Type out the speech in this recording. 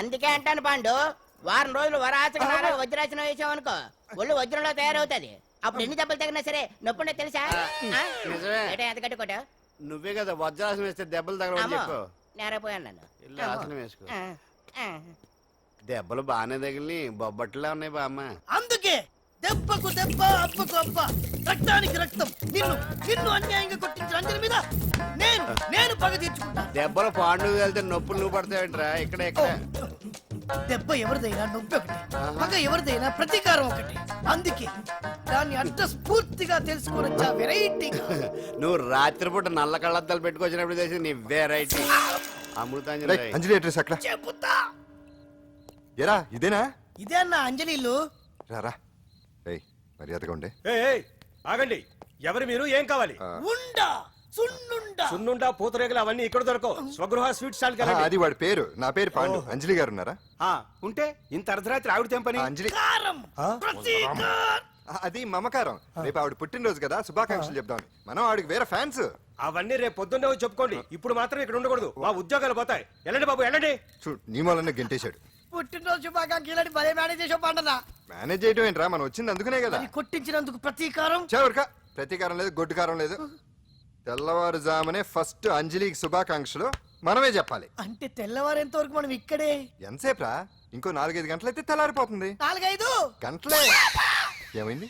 అందుకే అంటాను పాండు, వారం రోజులు వరాచకనాలు వజ్రాసనం వేసామనుకో ఒళ్ళు వజ్రంలో తయారవుతుంది. అప్పుడు ఎన్ని దెబ్బలు తగినా సరే నొప్పుండే తెలుసా? నిజమే. ఏటా ఎంత కట్టుకోట? నువ్వే కదా వజ్రాసనం వేస్తే దెబ్బలు తగలవని చెప్పు. నేరపోయాను నన్ను. ఇల్లు ఆసనం వేసుకో. ఆ, ఆ. దెబ్బలు బాగానే తగిలి బొబ్బట్లా ఉన్నాయి బామ్మ. అందుకే దెబ్బకు దెబ్బ అబ్బకు అబ్బ రక్తానికి రక్తం. నిన్ను నిన్ను అన్యాయంగా కొట్టించిన అంజలి మీద నేను నేను పగ తీర్చుకుంటా. దెబ్బలు పాండు వెళ్తే నొప్పులు నువ్వు పడతాయంట్రా. ఇక్కడ ఇక్కడ దెబ్బ ఎవరిదైనా నొప్పి ఒకటి, పగ ఎవరిదైనా ప్రతీకారం ఒకటి. అందుకే దాన్ని అర్థ స్ఫూర్తిగా తెలుసుకోవచ్చా వెరైటీగా. నువ్వు రాత్రిపూట నల్ల కళ్ళద్దాలు పెట్టుకొచ్చినప్పుడు చేసి నీ వెరైటీ అమృతాంజలి. అంజలి అడ్రస్ అక్కడ చెబుతా. ఎరా ఇదేనా? ఇదే అన్న అంజలి ఇల్లు. రారా ఏయ్ మర్యాదగా ఉండే. ఆగండి, ఎవరు మీరు? ఏం కావాలి? ఉండా సున్నుండా సున్నుండా పూతరేగలు అవన్నీ ఇక్కడ దొరకవు. స్వగృహ స్వీట్ స్టాల్ అది వాడి పేరు. నా పేరు పాండు. అంజలి గారు ఉన్నారా? ఉంటే ఇంత అర్ధరాత్రి ఆవిడ తెంపని. అంజలి కారం ప్రతీకారం. అది మమకారం. రేపు ఆవిడ పుట్టినరోజు కదా, శుభాకాంక్షలు చెప్దామని. మనం ఆవిడకి వేరే ఫ్యాన్స్. అవన్నీ రేపు పొద్దున్నే వచ్చి చెప్పుకోండి. ఇప్పుడు మాత్రం ఇక్కడ ఉండకూడదు, మా ఉద్యోగాలు పోతాయి. వెళ్ళండి బాబు వెళ్ళండి. చూడు నీ మూలనే గెంటేశాడు. పుట్టినరోజు శుభాకాంక్షలని భలే మేనేజ్ చేసావు పండనా. మేనేజ్ చేయడం ఏంట్రా, మనం వచ్చింది అందుకునే కదా. అది కొట్టించినందుకు ప్రతీకారం. చెవరికా ప్రతీకారం లేదు, గొడ్డుకారం లేదు. తెల్లవారుజామునే ఫస్ట్ అంజలికి శుభాకాంక్షలు మనమే చెప్పాలి. అంటే తెల్లవారేంత వరకు మనం ఇక్కడే. ఎంతసేపురా? ఇంకో 4-5 గంటలైతే తెల్లారిపోతుంది. 4-5 గంటలే. ఏమైంది?